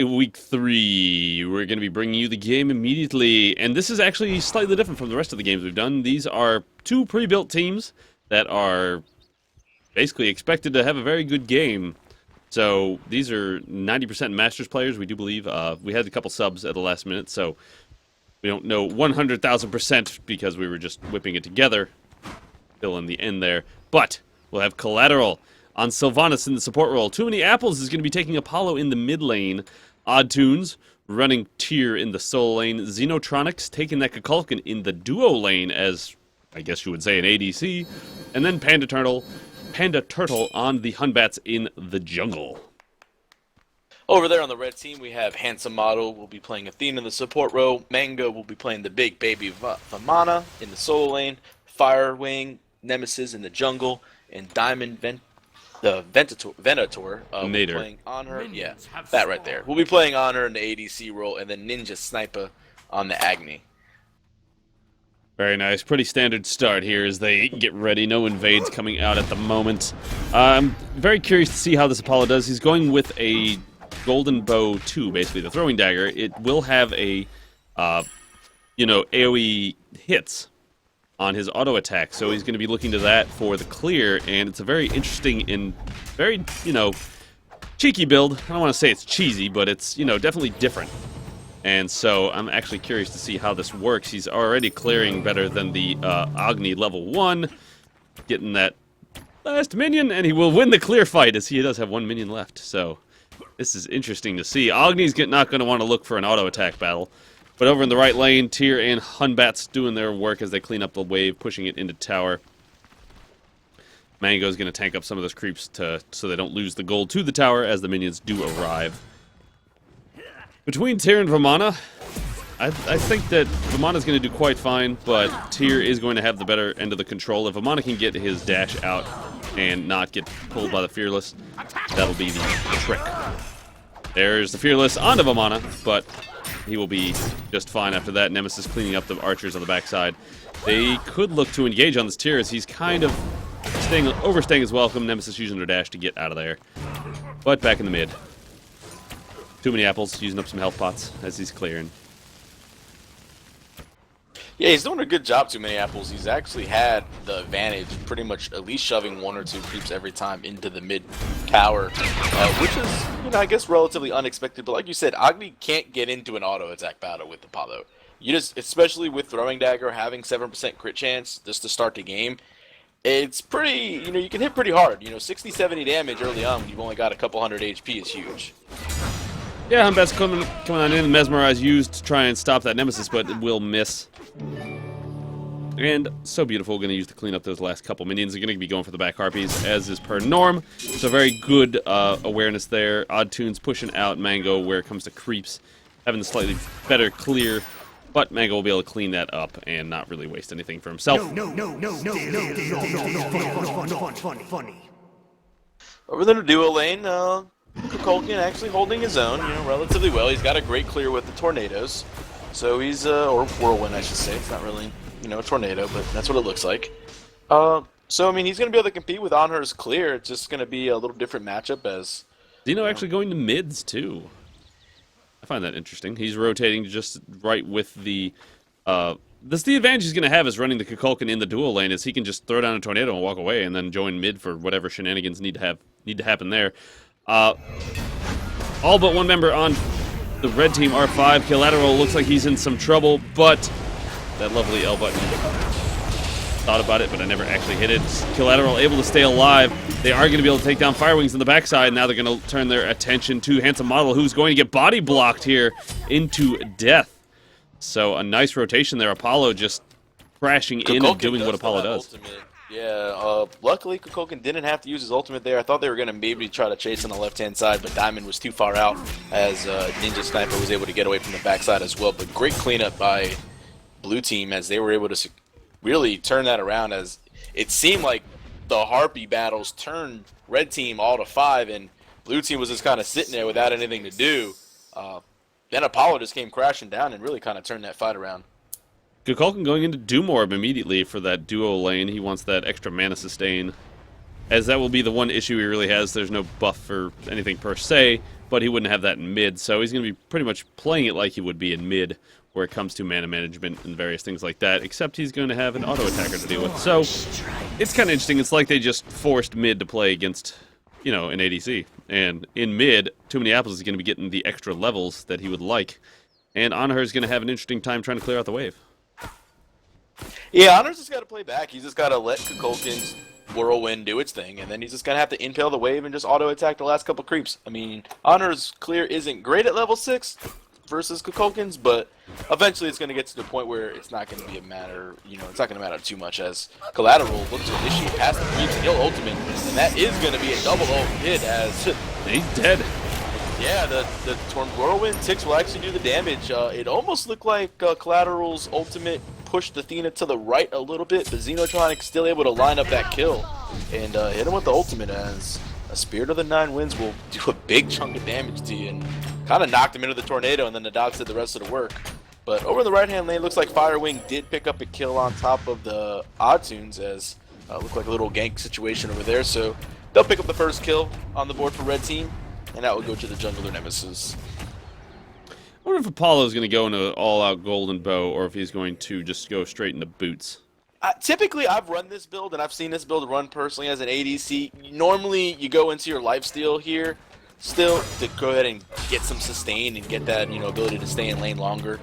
Week 3, we're going to be bringing you the game immediately, and this is actually slightly different from the rest of the games we've done. These are two pre-built teams that are basically expected to have a very good game. So these are 90% Masters players, we do believe. We had a couple subs at the last minute, so we don't know 100,000% because we were just whipping it together, still in the end there. But we'll have Collateral on Sylvanas in the support role. Too Many Apples is going to be taking Apollo in the mid lane. Odd Tunes running Tyr in the solo lane. Xenotronics taking that Kukulkan in the duo lane as, I guess you would say, an ADC. And then Panda Turtle on the Hunbats in the jungle. Over there on the red team, we have Handsome Model will be playing Athena in the support row. Mango will be playing the big baby Vamana in the solo lane. Firewing, Nemesis in the jungle, and Diamond Venator will be playing on her. Yeah, that right there. We'll be playing on her in the ADC role, and then Ninja Sniper on the Agni. Very nice. Pretty standard start here as they get ready. No invades coming out at the moment. I'm very curious to see how this Apollo does. He's going with a Golden Bow 2, basically, the throwing dagger. It will have a, AoE hits on his auto attack, so he's going to be looking to that for the clear, and it's a very interesting and very, cheeky build. I don't want to say it's cheesy, but it's, definitely different. And so I'm actually curious to see how this works. He's already clearing better than the Agni level 1, getting that last minion, and he will win the clear fight as he does have one minion left. So this is interesting to see. Agni's not going to want to look for an auto attack battle. But over in the right lane, Tyr and Hunbats doing their work as they clean up the wave, pushing it into tower. Mango's going to tank up some of those creeps so they don't lose the gold to the tower as the minions do arrive. Between Tyr and Vamana, I think that Vamana's going to do quite fine, but Tyr is going to have the better end of the control. If Vamana can get his dash out and not get pulled by the Fearless, that'll be the trick. There's the Fearless onto Vamana, but he will be just fine after that. Nemesis cleaning up the archers on the backside. They could look to engage on this Tyr as he's kind of overstaying his welcome. Nemesis using their dash to get out of there. But back in the mid. Too Many Apples using up some health pots as he's clearing. Yeah, he's doing a good job, Too Many Apples. He's actually had the advantage, pretty much at least shoving one or two creeps every time into the mid tower, which is, I guess relatively unexpected. But like you said, Agni can't get into an auto attack battle with Apollo. Especially with Throwing Dagger having 7% crit chance just to start the game, it's pretty, you can hit pretty hard. 60, 70 damage early on when you've only got a couple hundred HP is huge. Yeah, Hunbat's coming on in. Mesmerize used to try and stop that Nemesis, but it will miss. And so beautiful, going to use to clean up those last couple minions. They're going to be going for the back harpies, as is per norm. So very good awareness there. Odd Tunes pushing out Mango where it comes to creeps, having the slightly better clear. But Mango will be able to clean that up and not really waste anything for himself. Over there in the duo lane, Kukulkan actually holding his own, relatively well. He's got a great clear with the tornadoes. So he's, or whirlwind, I should say. It's not really, a tornado, but that's what it looks like. So, he's going to be able to compete with Anher's clear. It's just going to be a little different matchup as... Xeno actually going to mids, too. I find that interesting. He's rotating just right with the... This the advantage he's going to have is running the Kukulkan in the dual lane, is he can just throw down a tornado and walk away and then join mid for whatever shenanigans need to happen there. All but one member on the red team, R5. Collateral looks like he's in some trouble, but that lovely L button. Thought about it, but I never actually hit it. Collateral able to stay alive. They are going to be able to take down Firewings in the backside. And now they're going to turn their attention to Handsome Model, who's going to get body blocked here into death. So a nice rotation there. Apollo just crashing in and doing what Apollo does. Ultimate. Yeah, luckily Kukulkan didn't have to use his ultimate there. I thought they were going to maybe try to chase on the left-hand side, but Diamond was too far out as Ninja Sniper was able to get away from the backside as well. But great cleanup by Blue Team as they were able to really turn that around, as it seemed like the Harpy battles turned Red Team all to 5, and Blue Team was just kind of sitting there without anything to do. Then Apollo just came crashing down and really kind of turned that fight around. Kukulkan going into Doomorb immediately for that duo lane. He wants that extra mana sustain, as that will be the one issue he really has. There's no buff or anything per se, but he wouldn't have that in mid, so he's going to be pretty much playing it like he would be in mid where it comes to mana management and various things like that, except he's going to have an auto attacker to deal with. So it's kind of interesting. It's like they just forced mid to play against, you know, an ADC. And in mid, Too Many Apples is going to be getting the extra levels that he would like. And Anahur is going to have an interesting time trying to clear out the wave. Yeah, Honor's just got to play back. He's just got to let Kukulkan's Whirlwind do its thing, and then he's just going to have to impale the wave and just auto-attack the last couple creeps. I mean, Honor's clear isn't great at level 6 versus Kukulkan's, but eventually it's going to get to the point where it's not going to be a matter, you know, it's not going to matter too much as Collateral looks to initiate past the creeps and he'll ultimate, and that is going to be a double ult hit as... He's dead. Yeah, the Torn Whirlwind ticks will actually do the damage. It almost looked like Collateral's ultimate pushed Athena to the right a little bit, but Xenotronic still able to line up that kill and hit him with the ultimate as a Spirit of the Nine Winds will do a big chunk of damage to you and kind of knocked him into the tornado, and then the dogs did the rest of the work. But over in the right-hand lane, looks like Firewing did pick up a kill on top of the Oddtunes as looked like a little gank situation over there, so they'll pick up the first kill on the board for Red Team. And that will go to the jungler nemesis. I wonder if Apollo's going to go into all-out golden bow, or if he's going to just go straight into boots. Typically, I've run this build, and I've seen this build run personally as an ADC. Normally, you go into your lifesteal here, still, to go ahead and get some sustain and get that, you know, ability to stay in lane longer.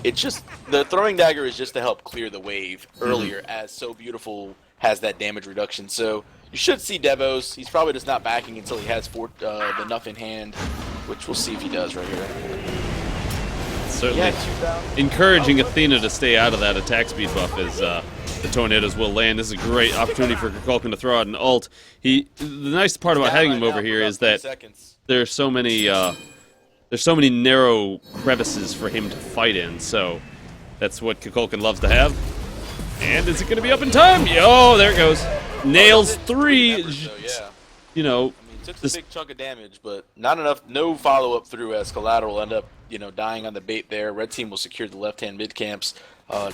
It's just, the throwing dagger is just to help clear the wave earlier, as So Beautiful has that damage reduction. So you should see Devos. He's probably just not backing until he has the Nuff in hand, which we'll see if he does right here. Certainly encouraging Athena to stay out of that attack speed buff as the tornadoes will land. This is a great opportunity for Kukulkan to throw out an ult. The nice part about having him over here is that there's so many narrow crevices for him to fight in. So that's what Kukulkan loves to have. And is it going to be up in time? Oh, there it goes. Nails 3. So, yeah. You know, I mean, took a big chunk of damage, but not enough. No follow-up through as Collateral end up, you know, dying on the bait there. Red Team will secure the left-hand mid camps.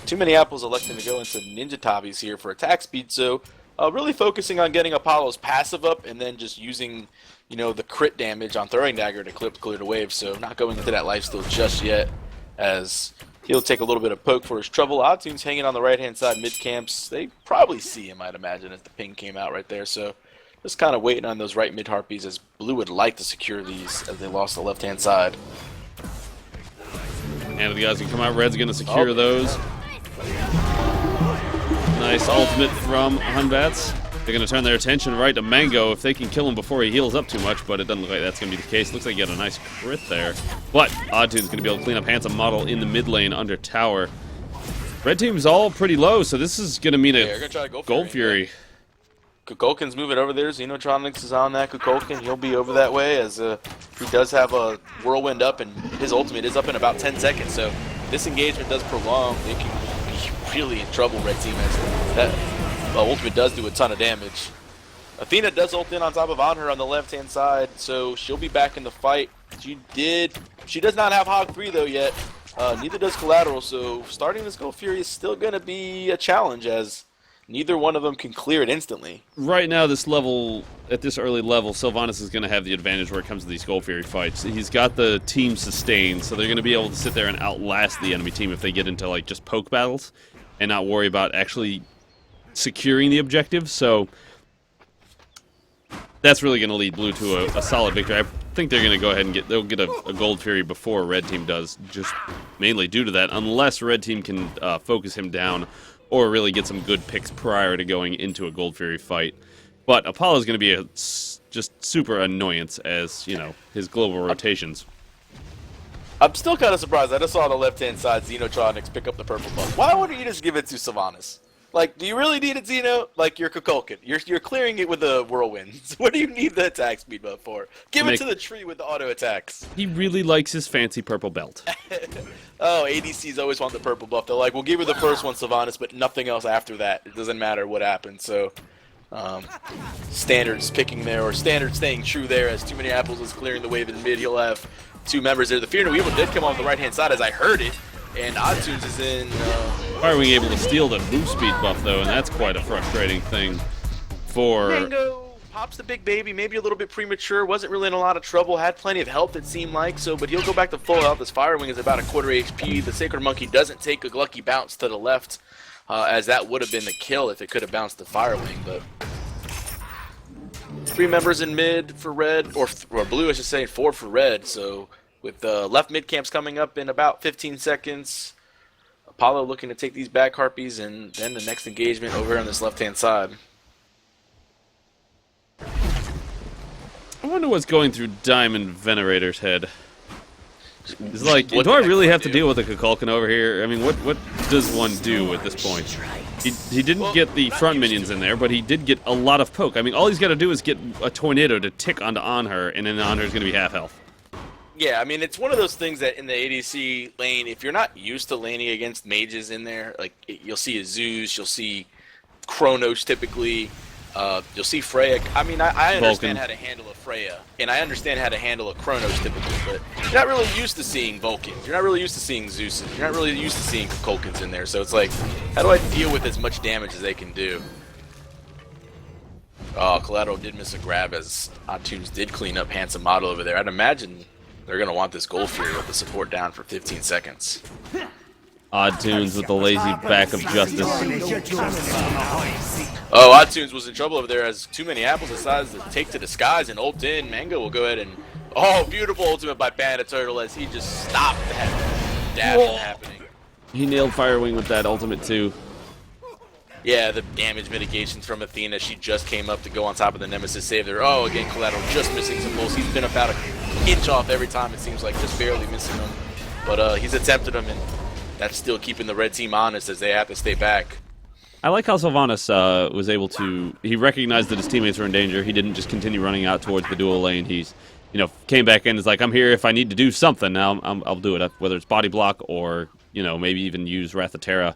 Too Many Apples electing to go into Ninja Tabis here for attack speed. So really focusing on getting Apollo's passive up and then just using, you know, the crit damage on Throwing Dagger to clear the wave. So not going into that lifesteal just yet as he'll take a little bit of poke for his trouble. Oddtunes hanging on the right-hand side mid-camps. They probably see him, I'd imagine, as the ping came out right there. So just kind of waiting on those right mid-harpies as Blue would like to secure these as they lost the left-hand side. And the guys can come out. Red's going to secure those. Nice ultimate from Hunbats. They're going to turn their attention right to Mango if they can kill him before he heals up too much, but it doesn't look like that's going to be the case. Looks like he got a nice crit there. But Oddtune's going to be able to clean up Handsome Model in the mid lane under tower. Red Team's all pretty low, so this is going to mean a Gold Fury. Kukulkan's moving over there. Xenotronics is on that Kukulkan. He'll be over that way as he does have a Whirlwind up, and his ultimate is up in about 10 seconds. So this engagement does prolong. They can be really in trouble, Red Team, as that ultimate does do a ton of damage. Athena does ult in on top of Anhur on the left-hand side, so she'll be back in the fight. She does not have Hog 3 though yet. Neither does Collateral, so starting this Gold Fury is still going to be a challenge as neither one of them can clear it instantly. Right now, this level, at this early level, Sylvanas is going to have the advantage where it comes to these Gold Fury fights. He's got the team sustained, so they're going to be able to sit there and outlast the enemy team if they get into like just poke battles and not worry about actually securing the objective. So that's really going to lead Blue to a solid victory. I think they're going to go ahead and they'll get a Gold Fury before Red Team does, just mainly due to that, unless Red Team can focus him down or really get some good picks prior to going into a Gold Fury fight. But Apollo's going to be a just super annoyance as, you know, his global rotations. I'm still kind of surprised. I just saw on the left-hand side Xenotronics pick up the purple buff. Why wouldn't you just give it to Sylvanas? Like, do you really need it, Xeno? Like, you're Kukulkan. You're clearing it with the whirlwinds. What do you need the attack speed buff for? Give it to the tree with the auto attacks. He really likes his fancy purple belt. Oh, ADCs always want the purple buff. They're like, we'll give you the first one, Sylvanas, but nothing else after that. It doesn't matter what happens. So, Standard's picking there, or Standard staying true there as Too Many Apples is clearing the wave in mid. He'll have two members there. The Fear No Evil did come on the right-hand side as I heard it. And Oddtunes is in... Firewing able to steal the move speed buff, though, and that's quite a frustrating thing for... Mango pops the big baby, maybe a little bit premature, wasn't really in a lot of trouble, had plenty of health it seemed like, so, but he'll go back to full health. His Fire Wing is about a quarter HP. The Sacred Monkey doesn't take a lucky bounce to the left, as that would have been the kill if it could have bounced the Fire Wing, but 3 members in mid for red, or blue I should say, 4 for red, so with left mid camps coming up in about 15 seconds, Apollo looking to take these back harpies, and then the next engagement over here on this left-hand side. I wonder what's going through Diamond Venerator's head. It's like, do I really have to deal with a Kukulkan over here? I mean, what does one do at this point? He didn't get the front minions in there, but he did get a lot of poke. I mean, all he's got to do is get a tornado to tick onto Anhur, and then Anhur's going to be half health. Yeah, I mean, it's one of those things that in the ADC lane, if you're not used to laning against mages in there, like, you'll see a Zeus, you'll see Chronos typically, you'll see Freya. I mean, I understand how to handle a Freya, and I understand how to handle a Chronos typically, but you're not really used to seeing Vulcans. You're not really used to seeing Zeuses. You're not really used to seeing Kukulkans in there, so it's like, how do I deal with as much damage as they can do? Oh, Collateral did miss a grab as Oddtunes did clean up Handsome Model over there. I'd imagine they're going to want this Gold Fury with the support down for 15 seconds. Oddtunes with the lazy back of justice. Oh, Oddtunes was in trouble over there as too many apples decides to take to the skies and ult in. Mango will go ahead and... Oh, beautiful ultimate by Bandit Turtle as he just stopped that dash from happening. He nailed Fire Wing with that ultimate too. Yeah, the damage mitigations from Athena. She just came up to go on top of the Nemesis, save her. Oh, again, Collateral just missing some pulls. He's been about an inch off every time, it seems like, just barely missing them. But he's attempted them, and that's still keeping the red team honest as they have to stay back. I like how Sylvanas was able to... He recognized that his teammates were in danger. He didn't just continue running out towards the dual lane. He's, you know, came back in and is like, I'm here if I need to do something. Now I'll do it, whether it's body block or, you know, maybe even use Wrath of Terra.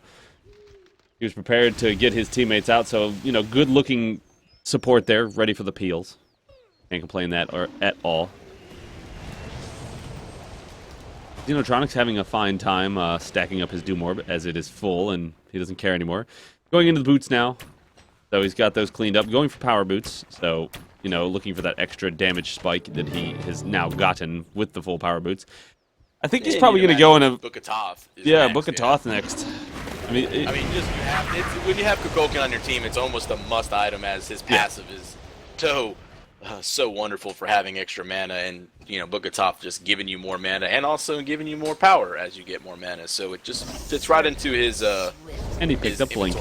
He was prepared to get his teammates out, so, you know, good-looking support there, ready for the peels. Can't complain that at all. Xenotronics having a fine time stacking up his Doom Orb as it is full, and he doesn't care anymore. Going into the boots now, so he's got those cleaned up. Going for power boots, so, you know, looking for that extra damage spike that he has now gotten with the full power boots. I think he's probably going to go in a... Book of Thoth. Yeah, Book of Thoth next. I mean, when you have Kukulkan on your team, it's almost a must item as his passive is so wonderful for having extra mana, and you know, Book of Thoth just giving you more mana and also giving you more power as you get more mana. So it just fits right into his and he picked up Blink.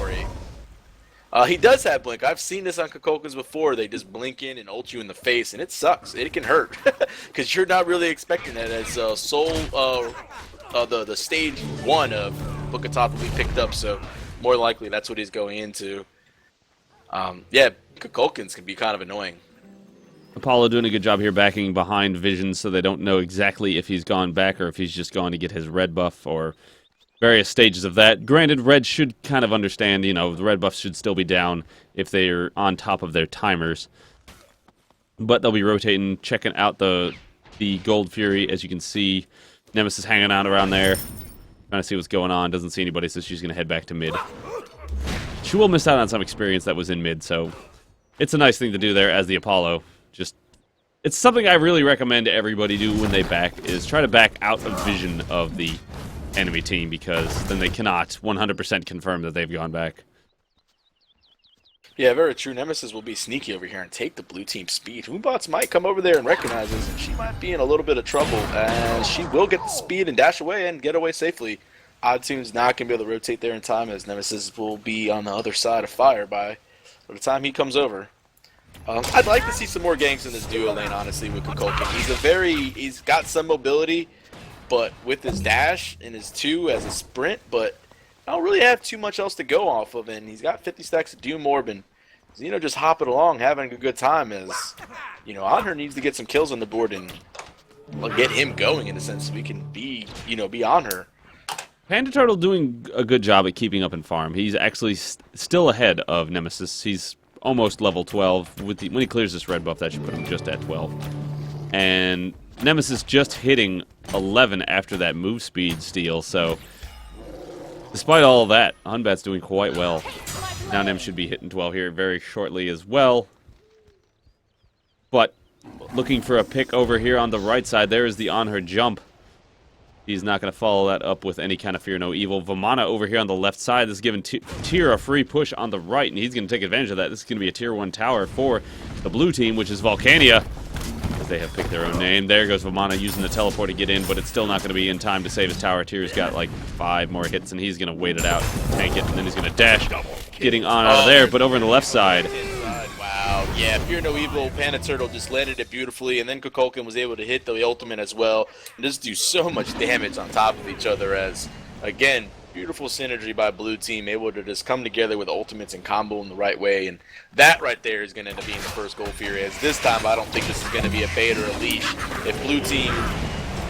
He does have Blink. I've seen this on Kukulkans before. They just blink in and ult you in the face, and it sucks. It can hurt because you're not really expecting that as the stage 1 of Book of Thoth will be picked up. So more likely that's what he's going into. Yeah, Kukulkans can be kind of annoying. Apollo doing a good job here backing behind Vision so they don't know exactly if he's gone back or if he's just gone to get his red buff or various stages of that. Granted, red should kind of understand, you know, the red buff should still be down if they're on top of their timers. But they'll be rotating, checking out the Gold Fury. As you can see, Nemesis hanging out around there, trying to see what's going on. Doesn't see anybody, so she's going to head back to mid. She will miss out on some experience that was in mid, so it's a nice thing to do there as the Apollo. Just, it's something I really recommend everybody do when they back, is try to back out of vision of the enemy team, because then they cannot 100% confirm that they've gone back. Yeah, very true. Nemesis will be sneaky over here and take the blue team speed. Moonbots might come over there and recognize this, and she might be in a little bit of trouble, and she will get the speed and dash away and get away safely. Oddtunes not going to be able to rotate there in time, as Nemesis will be on the other side of fire by the time he comes over. I'd like to see some more ganks in this duo lane, honestly, with Kukulkan. He's got some mobility, but with his dash and his 2 as a sprint, but I don't really have too much else to go off of, and he's got 50 stacks of Doom Orb, and Xeno just hopping along, having a good time, as, you know, Anhur needs to get some kills on the board and get him going in a sense so we can be on her. Panda Turtle doing a good job at keeping up in farm. He's actually still ahead of Nemesis. He's almost level 12. When he clears this red buff, that should put him just at 12. And Nemesis just hitting 11 after that move speed steal, so despite all of that, Hunbat's doing quite well. Now Nem should be hitting 12 here very shortly as well. But looking for a pick over here on the right side. There is the on her jump. He's not going to follow that up with any kind of fear no evil. Vamana over here on the left side is giving Tyr a free push on the right, and he's going to take advantage of that. This is going to be a tier 1 tower for the blue team, which is Volcania, as they have picked their own name. There goes Vamana using the teleport to get in, but it's still not going to be in time to save his tower. Tyr's got like 5 more hits, and he's going to wait it out, tank it, and then he's going to dash, getting on out of there. But over on the left side, wow, yeah, Fear No Evil, Panda Turtle just landed it beautifully, and then Kukulkan was able to hit the ultimate as well, and just do so much damage on top of each other as, again, beautiful synergy by blue team, able to just come together with ultimates and combo in the right way, and that right there is going to end up being the first goal for as this time I don't think this is going to be a bait or a leash. If blue team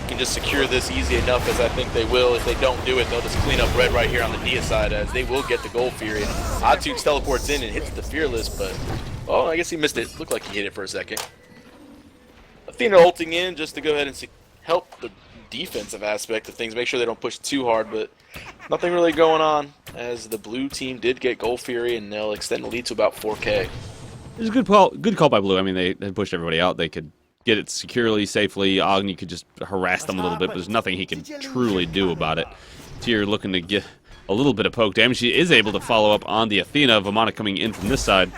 can just secure this easy enough, as I think they will. If they don't do it, they'll just clean up red right here on the Dia side, as they will get the goal Fury. And Odd teleports in and hits the Fearless, but, oh, I guess he missed it. Looked like he hit it for a second. Athena ulting in just to go ahead and help the defensive aspect of things, make sure they don't push too hard, but nothing really going on, as the blue team did get goal Fury, and they'll extend the lead to about 4K. it was a good call by blue. I mean, they pushed everybody out. They could get it securely, safely. Agni could just harass them a little bit, but there's nothing he can truly do about it. Tyr looking to get a little bit of poke damage. She is able to follow up on the Athena. Vamana coming in from this side.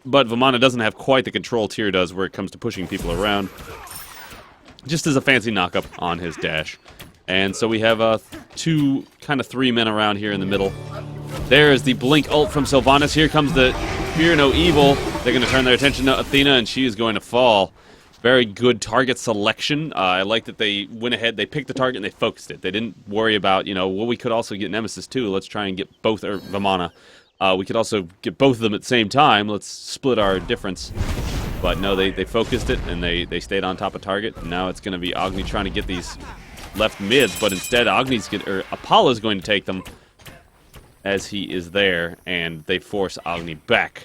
But Vamana doesn't have quite the control Tyr does where it comes to pushing people around. Just as a fancy knock-up on his dash. And so we have 2, kind of 3 men around here in the middle. There is the Blink ult from Sylvanas. Here comes the Fear No Evil. They're going to turn their attention to Athena, and she is going to fall. Very good target selection. I like that they went ahead, they picked the target, and they focused it. They didn't worry about, you know, well, we could also get Nemesis too. Let's try and get both, or Vamana. We could also get both of them at the same time. Let's split our difference. But no, they focused it, and they stayed on top of target. And now it's going to be Agni trying to get these left mids, but instead Apollo's going to take them as he is there, and they force Agni back.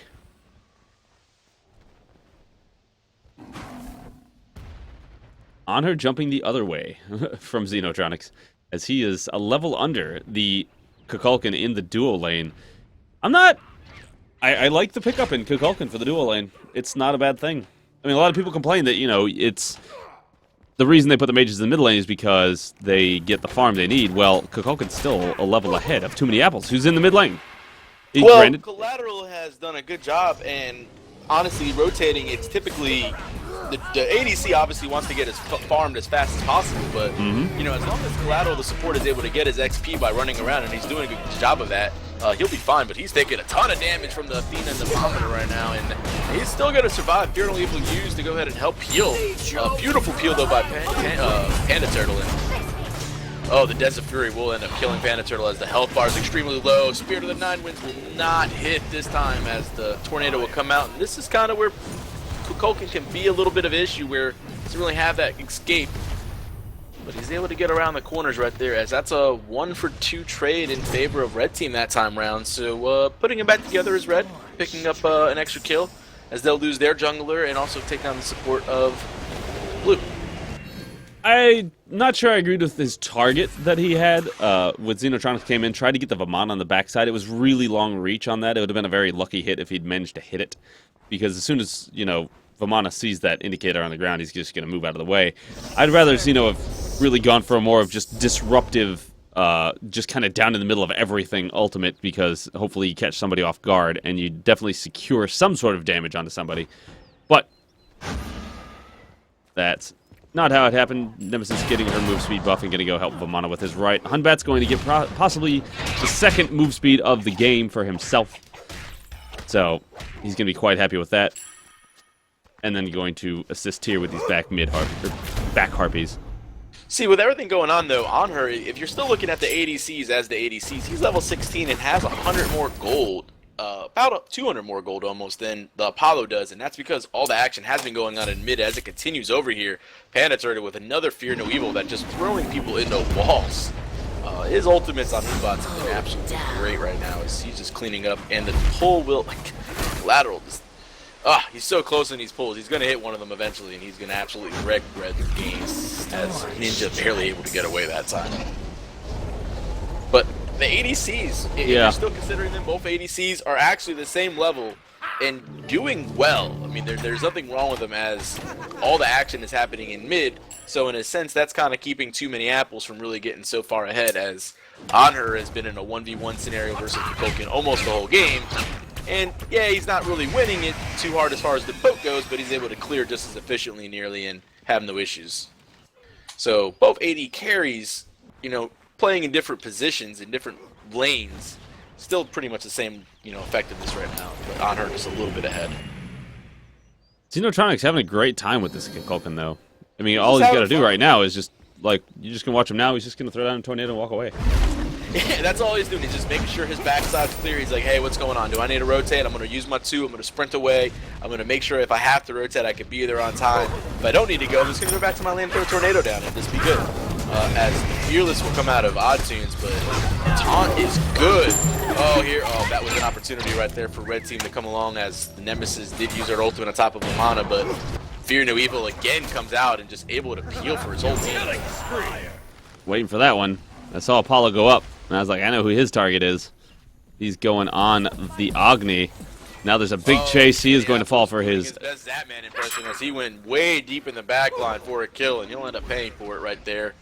On her jumping the other way from Xenotronics, as he is a level under the Kukulkan in the duo lane. I like the pickup in Kukulkan for the duo lane. It's not a bad thing. I mean, a lot of people complain that, you know, it's the reason they put the mages in the middle lane is because they get the farm they need. Well, Kukulkan's still a level ahead of Too Many Apples, who's in the mid lane. Well, Collateral has done a good job, and honestly, rotating, it's typically the ADC obviously wants to get his farmed as fast as possible, but you know, as long as Collateral, the support, is able to get his XP by running around, and he's doing a good job of that, he'll be fine. But he's taking a ton of damage from the Athena and the Vomiter right now, and he's still going to survive. Fear No Evil used to go ahead and help heal. Beautiful peel though by Panda Turtle. Oh, the Desert Fury will end up killing Panda Turtle as the health bar is extremely low. Spirit of the Nine Winds will not hit this time as the Tornado will come out. And this is kind of where Kukulkan can be a little bit of an issue, where he doesn't really have that escape. But he's able to get around the corners right there, as that's a 1-for-2 trade in favor of Red Team that time round. So putting him back together is Red, picking up an extra kill, as they'll lose their jungler and also take down the support of Blue. I'm not sure I agreed with his target that he had. With Xenotronics came in, tried to get the Vamana on the backside. It was really long reach on that. It would have been a very lucky hit if he'd managed to hit it. Because as soon as, you know, Vamana sees that indicator on the ground, he's just going to move out of the way. I'd rather Xeno have really gone for a more of just disruptive, just kind of down in the middle of everything ultimate, because hopefully you catch somebody off guard and you definitely secure some sort of damage onto somebody. But that's not how it happened. Nemesis getting her move speed buff and going to go help Vamana with his right. Hunbat's going to get possibly the second move speed of the game for himself. So he's going to be quite happy with that. And then going to assist Tyr with these back harpies. See, with everything going on, though, on her, if you're still looking at the ADCs as the ADCs, he's level 16 and has 100 more gold, about 200 more gold almost than the Apollo does, and that's because all the action has been going on in mid as it continues over here. Panda Turtle with another Fear No Evil that just throwing people into walls. His ultimates on Hubots have been absolutely great right now as he's just cleaning up, and the pull will, like, lateral, just, he's so close in these pulls. He's going to hit one of them eventually, and he's going to absolutely wreck Red's game, as Ninja barely able to get away that time. But the ADCs, if you're still considering them, both ADCs are actually the same level and doing well. I mean, there's nothing wrong with him as all the action is happening in mid. So in a sense, that's kind of keeping too many apples from really getting so far ahead, as Anher has been in a 1v1 scenario versus Kukoken almost the whole game. And yeah, he's not really winning it too hard as far as the poke goes, but he's able to clear just as efficiently nearly and have no issues. So both AD carries, you know, playing in different positions, in different lanes, still pretty much the same, you know, effectiveness right now, but Anher just a little bit ahead. Xenotronics having a great time with this Kukoken, though. I mean, all he's got to do right now is just, like, you're just going to watch him now. He's just going to throw down a tornado and walk away. Yeah, that's all he's doing. He's just making sure his backside's clear. He's like, hey, what's going on? Do I need to rotate? I'm going to use my 2. I'm going to sprint away. I'm going to make sure if I have to rotate, I can be there on time. If I don't need to go, I'm just going to go back to my lane, throw a tornado down, and just be good. As Fearless will come out of Odd Tunes, but Taunt is good. Oh, that was an opportunity right there for Red Team to come along, as the Nemesis did use her ultimate on top of Lamana, but Fear No Evil again comes out and just able to peel for his whole team. Waiting for that one. I saw Apollo go up, and I was like, I know who his target is. He's going on the Agni. Now there's a big chase. He is going to fall for his best Zatman impression, as he went way deep in the back line for a kill, and you'll end up paying for it right there.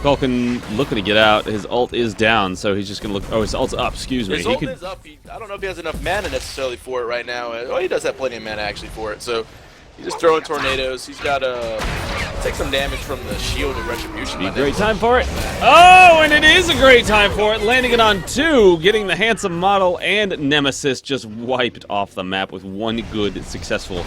Kukoken looking to get out. His ult is down, so he's just going to look. Oh, his ult's up. Excuse me. His ult is up. I don't know if he has enough mana necessarily for it right now. Oh, he does have plenty of mana actually for it. So he's just throwing tornadoes. He's got to take some damage from the shield and retribution. Be a great time for it. Oh, and it is a great time for it. Landing it on 2, getting the handsome model and Nemesis just wiped off the map with one good, successful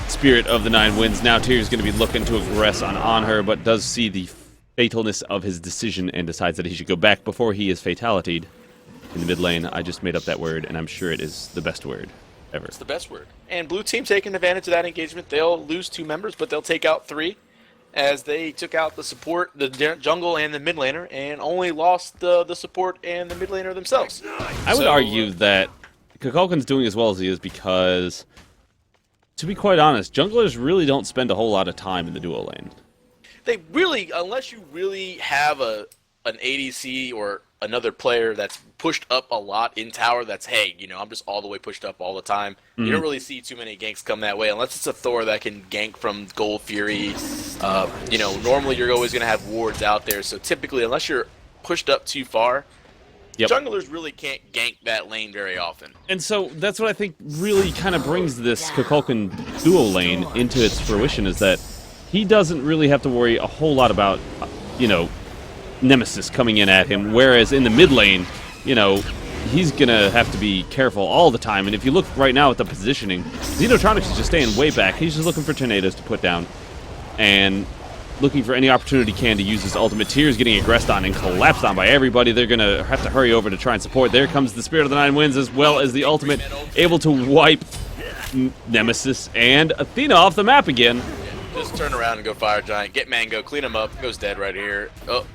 Spirit of the Nine Winds. Now Tyr's going to be looking to aggress on her, but does see the fatalness of his decision and decides that he should go back before he is fatality'd in the mid lane. I just made up that word, and I'm sure it is the best word ever. It's the best word. And Blue Team taking advantage of that engagement. They'll lose 2 members, but they'll take out 3, as they took out the support, the jungle, and the mid laner, and only lost the support and the mid laner themselves. I would argue that Kukoken's doing as well as he is because, to be quite honest, junglers really don't spend a whole lot of time in the duo lane. They really, unless you really have an ADC or another player that's pushed up a lot in tower, that's, hey, you know, I'm just all the way pushed up all the time. Mm-hmm. You don't really see too many ganks come that way, unless it's a Thor that can gank from Gold Fury. You know, normally you're always going to have wards out there, so typically, unless you're pushed up too far, junglers really can't gank that lane very often. And so that's what I think really kind of brings this Kukoken duo lane into its fruition, is that he doesn't really have to worry a whole lot about, you know, Nemesis coming in at him, whereas in the mid lane, you know, he's going to have to be careful all the time. And if you look right now at the positioning, Xenotronics is just staying way back. He's just looking for tornadoes to put down and looking for any opportunity he can to use his ultimate. Tyr's getting aggressed on and collapsed on by everybody. They're going to have to hurry over to try and support. There comes the Spirit of the Nine Winds, as well as the ultimate, able to wipe Nemesis and Athena off the map again. Just turn around and go Fire Giant, get Mango, clean him up, goes dead right here. Oh,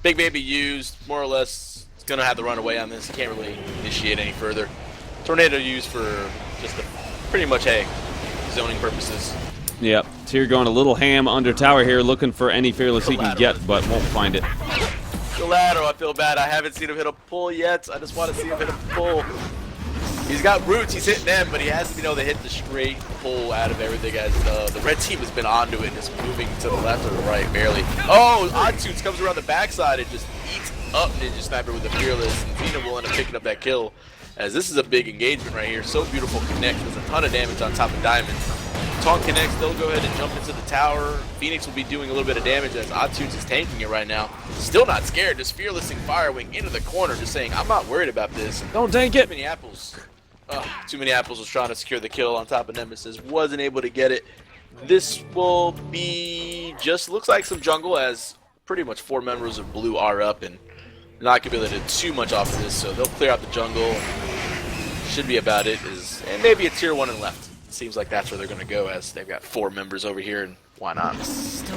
Big Baby used, more or less, he's going to have to run away on this. He can't really initiate any further. Tornado used for just pretty much, hey, zoning purposes. Yep, Tyr going a little ham under tower here, looking for any Fearless he can get, but won't find it. Gelato, I feel bad. I haven't seen him hit a pull yet. I just want to see him hit a pull. He's got roots, he's hitting them, but he hasn't been able to hit the straight pull out of everything, as the red team has been onto it, just moving to the left or the right, barely. Oh, Odd Suits comes around the backside and just eats up Ninja Sniper with the Fearless, and Xena will end up picking up that kill, as this is a big engagement right here. So beautiful connect, does a ton of damage on top of Diamond. Taunt connects, they'll go ahead and jump into the tower. Phoenix will be doing a little bit of damage, as Odd Suits is tanking it right now. Still not scared, just Fearlessing Firewing into the corner, just saying, I'm not worried about this. Don't tank it! Too many apples. Too many apples was trying to secure the kill on top of Nemesis, wasn't able to get it. This will be just looks like some jungle, as pretty much 4 members of blue are up and not gonna be able to do too much off of this, so they'll clear out the jungle. Should be about it, and maybe a tier 1 and left. Seems like that's where they're gonna go, as they've got 4 members over here, and why not? Seems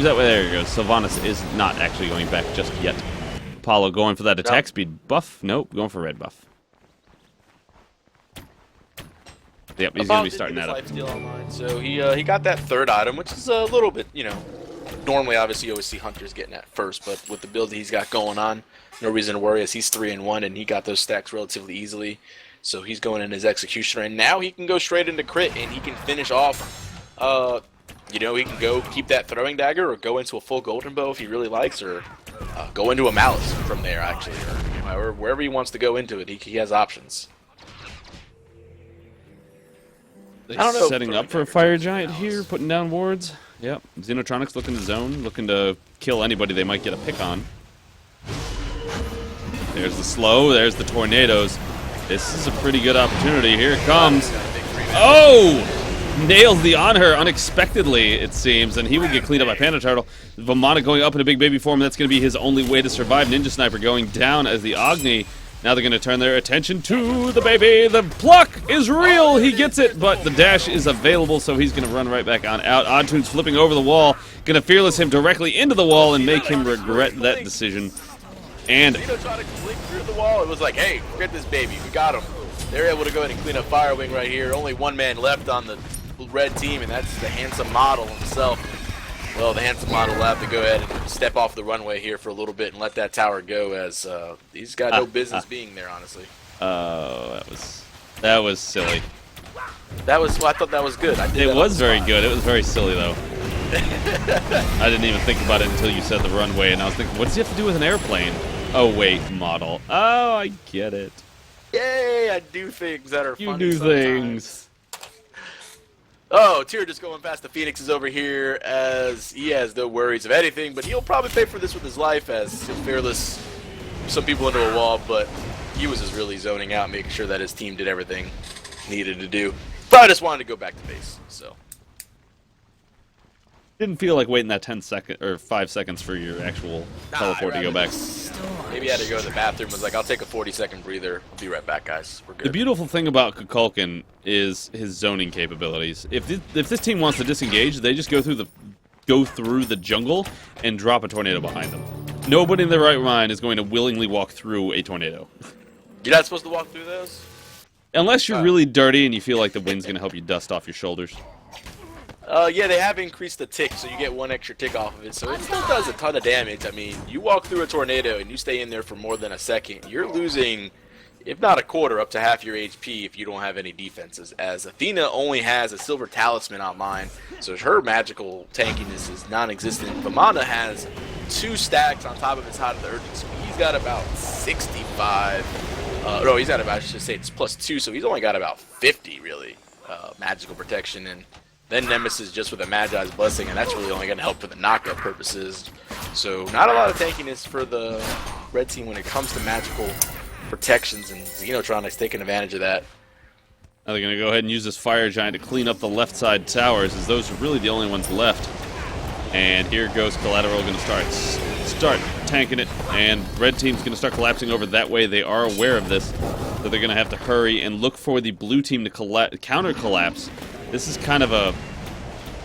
that way. There he goes. Sylvanas is not actually going back just yet. Apollo going for that attack speed buff. Nope, going for red buff. Yep, he's going to be starting that up. Steal online, so he got that 3rd item, which is a little bit, you know, Normally, obviously, you always see Hunters getting at first, but with the build he's got going on, no reason to worry as he's 3-1 and he got those stacks relatively easily. So he's going in his executioner, and now he can go straight into crit and he can finish off. You know, he can go keep that throwing dagger or go into a full golden bow if he really likes, or go into a malice from there actually, or, you know, or wherever he wants to go into it. He has options. I don't know. Setting up for a fire giant here, putting down wards. Yep. Xenotronics looking to zone, looking to kill anybody they might get a pick on. There's the slow, there's the tornadoes. This is a pretty good opportunity. Here it comes. Oh! Nails the on her unexpectedly, it seems, and he will get cleaned up by Panda Turtle. Vamana going up in a big baby form. That's going to be his only way to survive. Ninja Sniper going down as the Agni. Now they're going to turn their attention to the baby. The pluck is real. He gets it, but the dash is available, so he's going to run right back on out. Oddtunes flipping over the wall. Going to fearless him directly into the wall and make him regret that decision. And Zeno tried to blink through the wall. It was like, hey, get this baby. We got him. They're able to go ahead and clean up Firewing right here. Only one man left on the red team, and that's the handsome model himself. Well, the handsome model will have to go ahead and step off the runway here for a little bit and let that tower go, as he's got no business being there, honestly. Oh, that was silly. That was, well, I thought that was good. It was very good. It was very silly, though. I didn't even think about it until you said the runway, and I was thinking, what does he have to do with an airplane? Oh, wait, model. Oh, I get it. Yay, I do things that are funny You do sometimes. things. Oh, Tyr just going past the Phoenixes over here, as he has no worries of anything, but he'll probably pay for this with his life, as he'll fearless some people into a wall, but he was just really zoning out, making sure that his team did everything needed to do. Probably just wanted to go back to base, so. Didn't feel like waiting that 5 seconds for your actual teleport to go back. Maybe he had to go to the bathroom, was like, I'll take a 40-second breather, I'll be right back, guys, we're good. The beautiful thing about Kukulkan is his zoning capabilities. If this team wants to disengage, they just go through the jungle and drop a tornado behind them. Nobody in their right mind is going to willingly walk through a tornado. You're not supposed to walk through those? Unless you're really dirty and you feel like the wind's going to help you dust off your shoulders. Yeah, they have increased the tick, so you get one extra tick off of it, so it still does a ton of damage. I mean, you walk through a tornado and you stay in there for more than a second, you're losing, if not a quarter, up to half your HP if you don't have any defenses, as Athena only has a silver talisman online, so her magical tankiness is non-existent. Vamana has 2 stacks on top of his Hot of the Earth, so he's got about 65, no, he's got about, I should say it's +2, so he's only got about 50, really, magical protection, and then Nemesis just with a Magi's Blessing, and that's really only going to help for the knockup purposes. So not a lot of tankiness for the red team when it comes to magical protections, and Xenotronics taking advantage of that. Now they're going to go ahead and use this fire giant to clean up the left side towers, as those are really the only ones left. And here goes Collateral going to start tanking it, and red team's going to start collapsing over that way. They are aware of this, so they're going to have to hurry and look for the blue team to counter collapse. This is kind of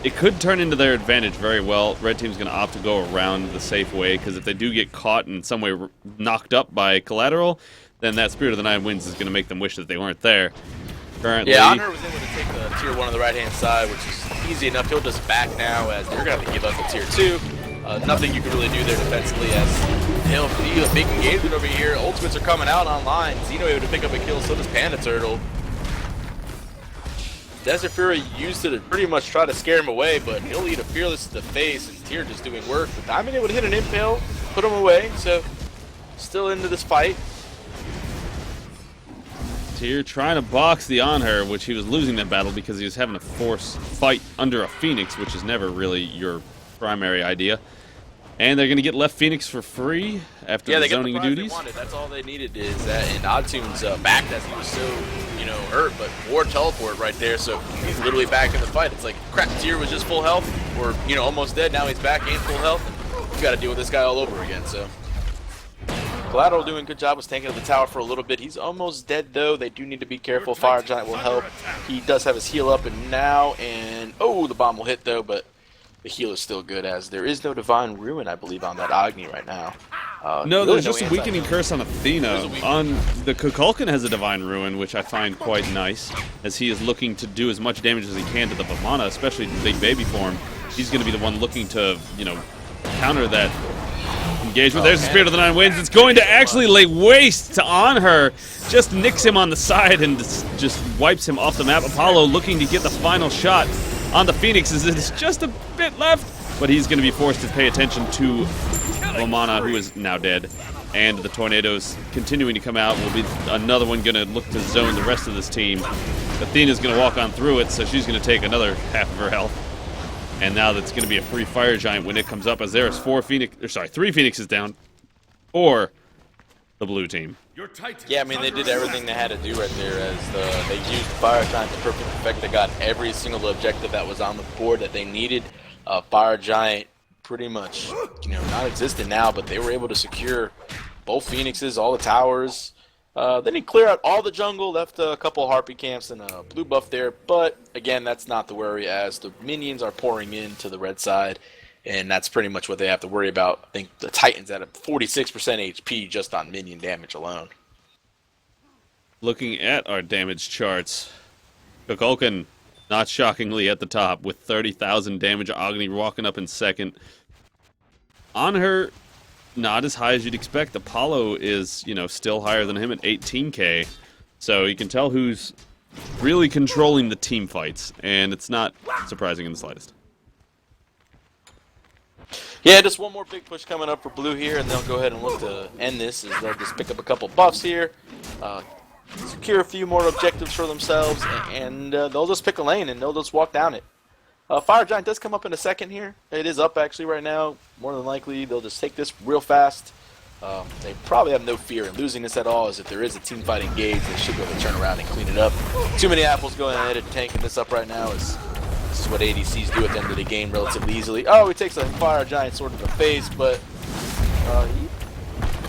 it could turn into their advantage very well. Red team's going to opt to go around the safe way, because if they do get caught in some way knocked up by Collateral, then that Spirit of the Nine Winds is going to make them wish that they weren't there. Currently, yeah, Honor was able to take the tier 1 on the right-hand side, which is easy enough. He'll just back now, as they're going to have to give up the tier 2. Nothing you can really do there defensively, as he'll be a big engagement over here. Ultimates are coming out online. Xeno able to pick up a kill, so does Panda Turtle. Desert Fury used it to pretty much try to scare him away, but he'll eat a Fearless to the face, and Tyr just doing work. But Diamond able to hit an impale, put him away, so still into this fight. Tyr trying to box the on her, which he was losing that battle because he was having to force fight under a Phoenix, which is never really your primary idea. And they're going to get left Phoenix for free after the zoning duties. That's all they needed is that, and Oddtune's backed as he was so, hurt, but Ward teleport right there, so he's literally back in the fight. It's like, crap, Tyr was just full health, or, almost dead, now he's back and full health, and you got to deal with this guy all over again, so. Collateral doing a good job, was tanking up the tower for a little bit. He's almost dead, though. They do need to be careful. Fire Giant will help. He does have his heal up and now, and, oh, the bomb will hit, though, but the heal is still good, as there is no Divine Ruin, I believe, on that Agni right now. No, there's just a weakening curse on Athena. On the Kukulkan has a Divine Ruin, which I find quite nice, as he is looking to do as much damage as he can to the Vamana, especially the big baby form. He's going to be the one looking to, counter that engagement. There's the Spirit of the Nine Winds. It's going to actually lay waste to On Her. Just nicks him on the side and just wipes him off the map. Apollo looking to get the final shot on the Phoenix as there's just a bit left. But he's going to be forced to pay attention to Vamana, who is now dead. And the tornadoes continuing to come out will be another one going to look to zone the rest of this team. Athena's going to walk on through it, so she's going to take another half of her health. And now that's going to be a free fire giant when it comes up, as there is 3 Phoenixes down for the blue team. Yeah, I mean, they did everything they had to do right there as they used fire giant to perfect effect. They got every single objective that was on the board that they needed. Fire giant pretty much, non-existent now, but they were able to secure both Phoenixes, all the towers. Then he cleared out all the jungle, left a couple of Harpy camps and a blue buff there. But, again, that's not the worry as the minions are pouring into the red side. And that's pretty much what they have to worry about. I think the Titan's at a 46% HP just on minion damage alone. Looking at our damage charts, Kukulkan, not shockingly, at the top with 30,000 damage. Agni walking up in second. On Her, not as high as you'd expect. Apollo is, still higher than him at 18k. So you can tell who's really controlling the team fights, and it's not surprising in the slightest. Yeah, just one more big push coming up for blue here, and they'll go ahead and look to end this as they'll just pick up a couple buffs here, secure a few more objectives for themselves, and they'll just pick a lane and they'll just walk down it. Fire Giant does come up in a second here. It is up actually right now. More than likely, they'll just take this real fast. They probably have no fear in losing this at all, as if there is a team fight engaged, they should be able to turn around and clean it up. Too many apples going ahead and tanking this up right now. This is what ADCs do at the end of the game relatively easily. Oh, he takes a Fire Giant sword to the face, but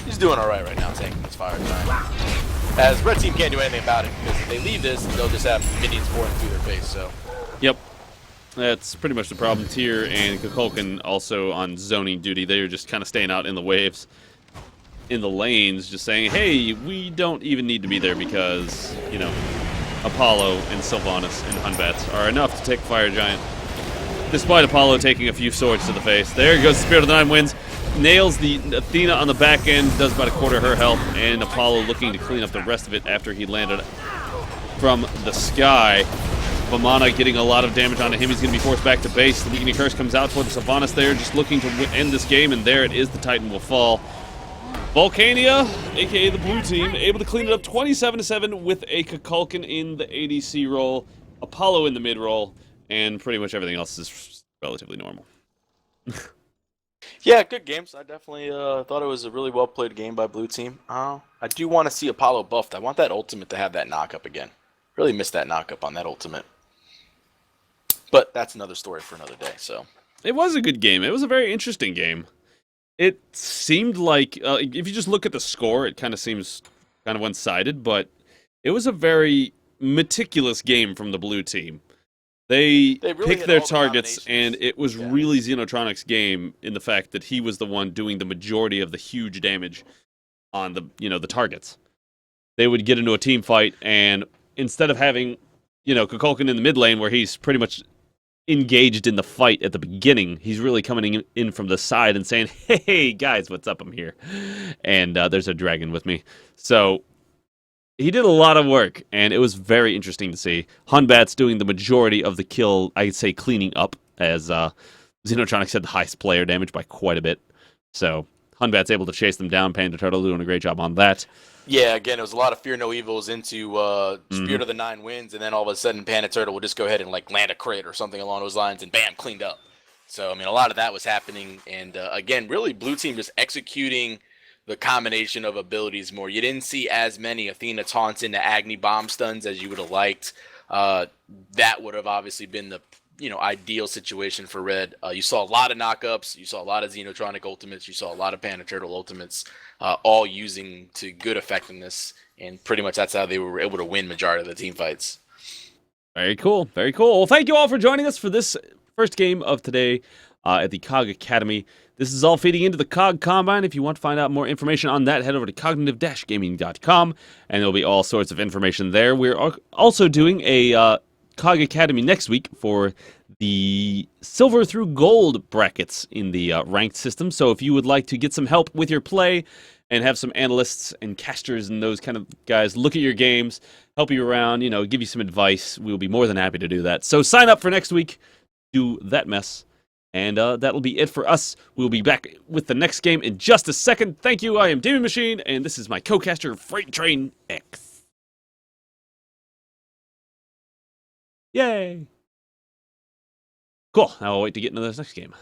he's doing alright right now, tanking this Fire Giant. As red team can't do anything about it, because if they leave this, they'll just have minions pouring through their face. So. Yep. That's pretty much the problem. Tyr and Kukulkan also on zoning duty. They're just kind of staying out in the waves, in the lanes, just saying, hey, we don't even need to be there because, Apollo and Sylvanas and Hunbats are enough to take Fire Giant. Despite Apollo taking a few swords to the face. There goes the Spirit of the Nine Winds. Nails the Athena on the back end, does about a quarter of her health, and Apollo looking to clean up the rest of it after he landed from the sky. Vamana getting a lot of damage onto him. He's going to be forced back to base. The Weakening Curse comes out for the Sylvanas there, just looking to end this game, and there it is. The Titan will fall. Volcania, a.k.a. the blue team, able to clean it up 27-7 with a Kukulkan in the ADC role, Apollo in the mid role, and pretty much everything else is relatively normal. Yeah, good games. I definitely thought it was a really well-played game by blue team. I do want to see Apollo buffed. I want that ultimate to have that knock-up again. Really missed that knock-up on that ultimate. But that's another story for another day, so. It was a good game. It was a very interesting game. It seemed like, if you just look at the score, it kind of seems kind of one-sided, but it was a very meticulous game from the blue team. They really picked hit their all the targets, combinations. and it was really Xenotronic's game in the fact that he was the one doing the majority of the huge damage on the, the targets. They would get into a team fight, and instead of having, Kukulkan in the mid lane where he's pretty much engaged in the fight at the beginning, he's really coming in from the side and saying, hey, guys, what's up? I'm here. And there's a dragon with me. So he did a lot of work, and it was very interesting to see. Hunbats doing the majority of the kill, I'd say cleaning up, as Xenotronics had the highest player damage by quite a bit. So Hunbat's able to chase them down. Panda Turtle doing a great job on that. Yeah, again, it was a lot of Fear No Evils into Spirit of the Nine Winds, and then all of a sudden Panda Turtle will just go ahead and land a crate or something along those lines, and bam, cleaned up. So, I mean, a lot of that was happening, and again, really blue team just executing the combination of abilities more. You didn't see as many Athena taunts into Agni bomb stuns as you would have liked. That would have obviously been the ideal situation for red. You saw a lot of knockups, you saw a lot of Xenotronic ultimates, you saw a lot of Panda Turtle ultimates, all using to good effectiveness, and pretty much that's how they were able to win majority of the team fights. Very cool, very cool. Well, thank you all for joining us for this first game of today at the COG Academy. This is all feeding into the COG Combine. If you want to find out more information on that, head over to cognitive-gaming.com, and there'll be all sorts of information there. We're also doing a COG Academy next week for the silver through gold brackets in the ranked system. So if you would like to get some help with your play and have some analysts and casters and those kind of guys look at your games, help you around, give you some advice, we'll be more than happy to do that. So sign up for next week, do that mess. And that'll be it for us. We'll be back with the next game in just a second. Thank you. I am Demon Machine, and this is my co-caster, Freight Train X. Yay! Cool. Now I'll wait to get into this next game.